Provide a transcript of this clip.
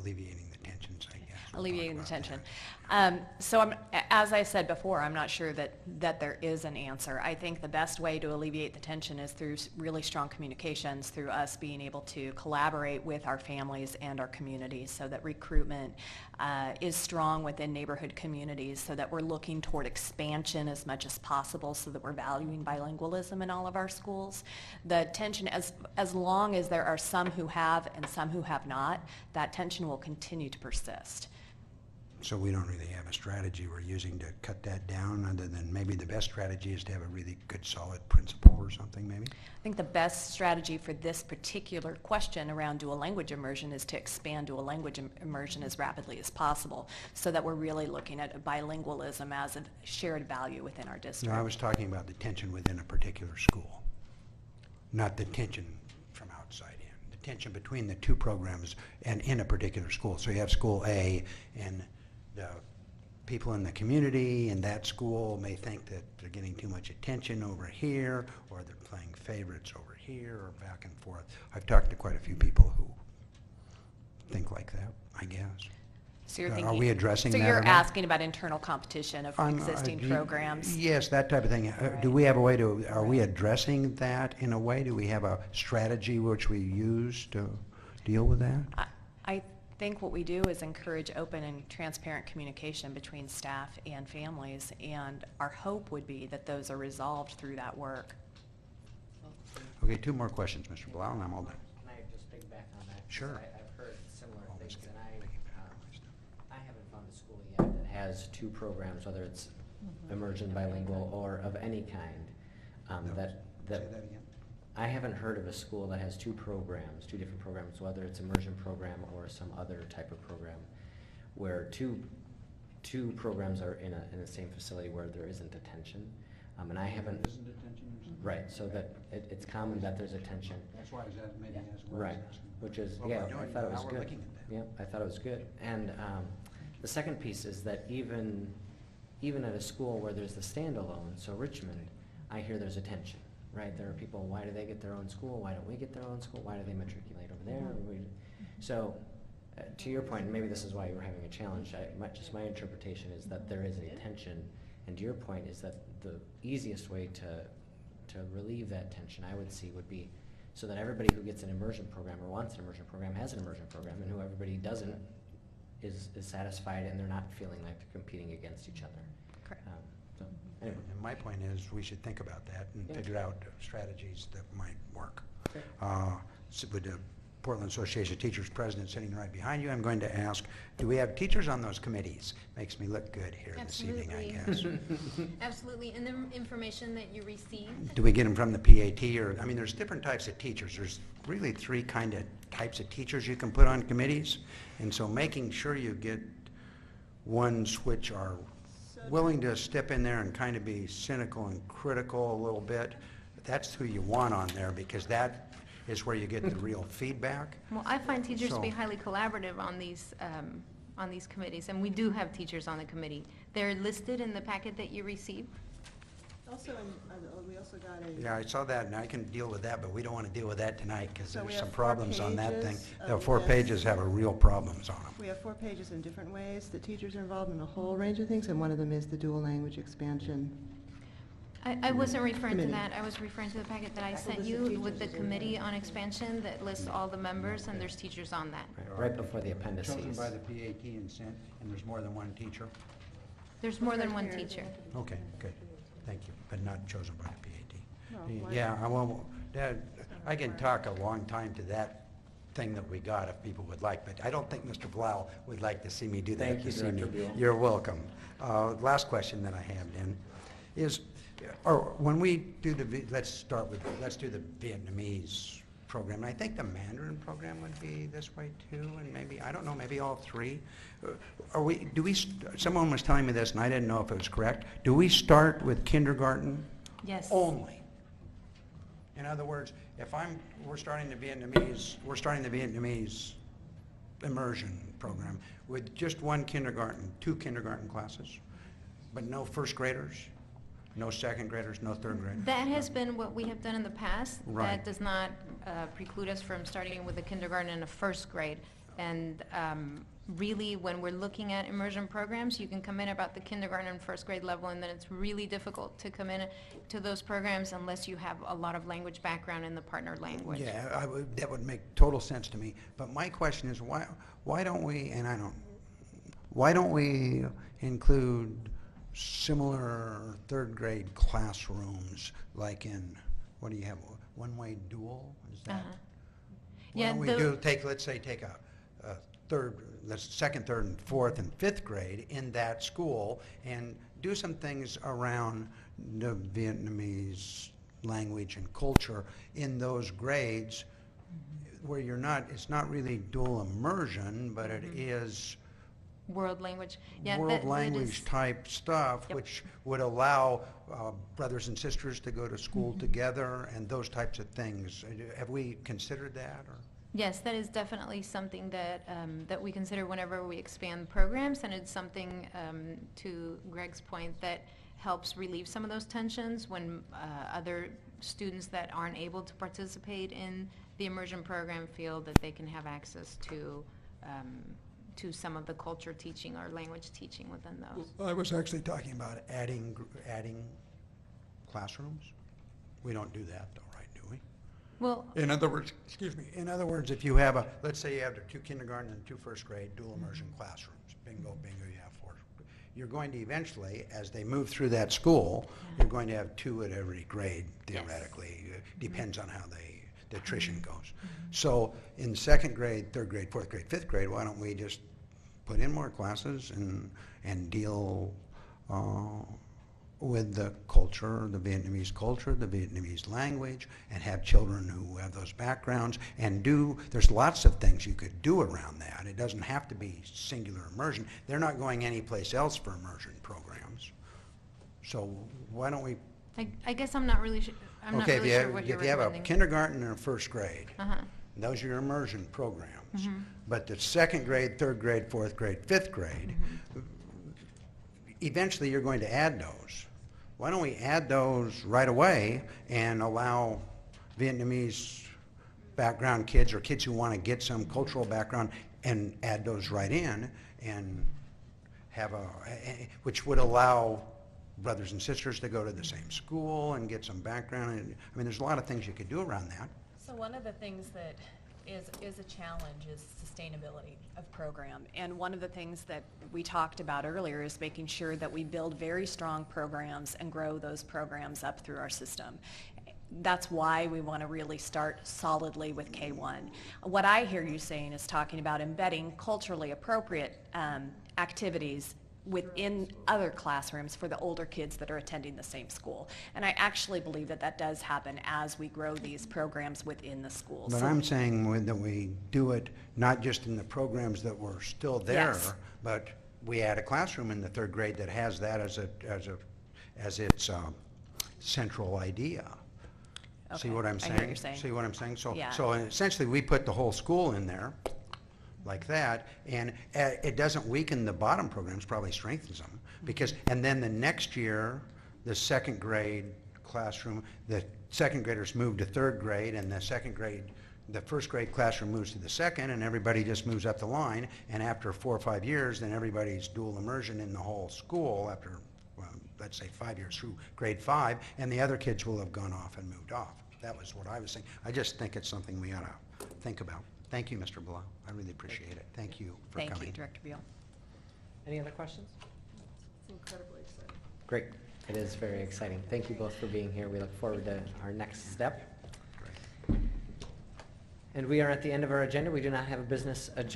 alleviating the tensions, I guess. Alleviating the tension. So as I said before, I'm not sure that there is an answer. I think the best way to alleviate the tension is through really strong communications, through us being able to collaborate with our families and our communities so that recruitment is strong within neighborhood communities, so that we're looking toward expansion as much as possible, so that we're valuing bilingualism in all of our schools. The tension, as long as there are some who have and some who have not, that tension will continue to persist. So we don't really have a strategy we're using to cut that down, other than maybe the best strategy is to have a really good solid principal or something maybe? I think the best strategy for this particular question around dual language immersion is to expand dual language immersion as rapidly as possible, so that we're really looking at bilingualism as a shared value within our district. No, I was talking about the tension within a particular school, not the tension from outside in. The tension between the two programs and in a particular school. So you have school A, and the people in the community in that school may think that they're getting too much attention over here, or they're playing favorites over here, or back and forth. I've talked to quite a few people who think like that, I guess. So you're Are thinking, we addressing so that you're or not? asking about internal competition of existing programs? Yes, that type of thing. Do we have a way to, are we addressing that in a way? Do we have a strategy which we use to deal with that? I think what we do is encourage open and transparent communication between staff and families, and our hope would be that those are resolved through that work. Okay, two more questions, Mr. Blau, and I'm all done. Can I just piggyback on that? Sure. I've heard similar Always things, good. and I haven't found a school yet that has two programs, whether it's immersion, bilingual, or of any kind, Say that again? I haven't heard of a school that has two different programs, whether it's immersion program or some other type of program, where two programs are in the same facility where there isn't a tension. And I haven't. Isn't it tension or something? Right, so that it's common that there's a tension. That's why I was maybe Yeah, as well. right, which is, Well, yeah, we're doing I thought it now was we're good. looking at that. Yeah, I thought it was good. And the second piece is that even at a school where there's the standalone, so Richmond, I hear there's a tension, right? There are people, why do they get their own school? Why don't we get their own school? Why do they matriculate over there? So, to your point, and maybe this is why you're having a challenge, just my interpretation is that there is a tension, and to your point is that the easiest way to relieve that tension, I would see, would be so that everybody who gets an immersion program or wants an immersion program has an immersion program, and who everybody doesn't is satisfied, and they're not feeling like they're competing against each other. Correct. So, anyway. And my point is, we should think about that and Yeah. figure out strategies that might work. Okay. So with the Portland Association of Teachers president sitting right behind you, I'm going to ask, do we have teachers on those committees? Makes me look good here this evening, I guess. Absolutely, and the information that you receive. Do we get them from the PAT, or, I mean, there's different types of teachers. There's really three types of teachers you can put on committees. And so making sure you get ones which are willing to step in there and kind of be cynical and critical a little bit, that's who you want on there, because that is where you get the real feedback. Well, I find teachers to be So- highly collaborative on these committees, and we do have teachers on the committee. They're listed in the packet that you received. Also, we also got a. Yeah, I saw that, and I can deal with that, but we don't want to deal with that tonight, because So we there's have some 4 problems on that thing. pages The of 4 this. pages have a real problems on them. We have 4 pages in different ways that teachers are involved in a whole range of things, and one of them is the dual language expansion. I wasn't referring to Committee. that. I was referring to the packet that I That's a sent list of you teachers with the is in committee there. on expansion that lists all the members, and there's teachers on that. Right before the appendices. Chosen by the PAT and sent, and there's more than one teacher? There's more than one teacher. Okay, good, thank you, but not chosen by the PAT. No, why Yeah, I can talk a long time to that thing that we got if people would like, but I don't think Mr. Blau would like to see me do that Thank you, this Director evening. Buell. You're welcome. Last question that I have then is, or when we do let's do the Vietnamese program. And I think the Mandarin program would be this way too, and maybe, I don't know, maybe all three. Someone was telling me this and I didn't know if it was correct. Do we start with kindergarten Yes. only? In other words, if we're starting the Vietnamese immersion program with just one kindergarten, 2 kindergarten classes, but no first graders, no second graders, no third graders. That has been what we have done in the past. Right. That does not preclude us from starting with a kindergarten and a first grade. And really, when we're looking at immersion programs, you can come in about the kindergarten and first grade level, and then it's really difficult to come in to those programs unless you have a lot of language background in the partner language. Yeah, that would make total sense to me. But my question is, why don't we, why don't we include similar third grade classrooms, like in, what do you have, one-way dual? Is that? Why Yeah, don't we let's say take a second, third, and fourth, and fifth grade in that school and do some things around the Vietnamese language and culture in those grades where it's not really dual immersion, but it is World language. world language type stuff, Yep. which would allow brothers and sisters to go to school together and those types of things. Have we considered that? Or? Yes, that is definitely something that, that we consider whenever we expand programs, and it's something, to Greg's point, that helps relieve some of those tensions when other students that aren't able to participate in the immersion program feel that they can have access to some of the culture teaching or language teaching within those. I was actually talking about adding classrooms. We don't do that though, right, do we? Well, In other words, if you have let's say you have the 2 kindergarten and 2 first grade dual immersion classrooms, bingo, you have 4. You're going to eventually, as they move through that school, you're going to have 2 at every grade theoretically. Depends on how the attrition goes. So in second grade, third grade, fourth grade, fifth grade, why don't we just put in more classes and deal with the culture, the Vietnamese language, and have children who have those backgrounds and there's lots of things you could do around that. It doesn't have to be singular immersion. They're not going anyplace else for immersion programs. So why don't we, I guess I'm not really sure, I'm not really sure what you're if you have a recommending. kindergarten and a first grade, Uh-huh. those are your immersion programs. But the second grade, third grade, fourth grade, fifth grade, eventually you're going to add those. Why don't we add those right away and allow Vietnamese background kids or kids who want to get some cultural background and add those right in and have which would allow brothers and sisters to go to the same school and get some background. I mean, there's a lot of things you could do around that. So one of the things that is a challenge is sustainability of program. And one of the things that we talked about earlier is making sure that we build very strong programs and grow those programs up through our system. That's why we want to really start solidly with K-1. What I hear you saying is talking about embedding culturally appropriate activities within other classrooms for the older kids that are attending the same school. And I actually believe that that does happen as we grow these programs within the schools. But I'm saying that we do it not just in the programs that were still there, Yes. but we add a classroom in the third grade that has that as its central idea. See Okay, what I'm I saying? hear what you're saying. See what I'm saying? Yeah. So essentially, we put the whole school in there like that, and it doesn't weaken the bottom programs, probably strengthens them, because, and then the next year, the second grade classroom, the second graders move to third grade, and the first grade classroom moves to the second, and everybody just moves up the line, and after 4 or 5 years, then everybody's dual immersion in the whole school after, well, let's say 5 years through grade 5, and the other kids will have gone off and moved off. That was what I was saying. I just think it's something we ought to think about. Thank you, Mr. Below. I really appreciate it. Thank you for coming. Thank you, Director Beal. Any other questions? It's incredibly exciting. Great. It is very exciting. Thank you both for being here. We look forward to our next step. And we are at the end of our agenda. We do not have a business agenda.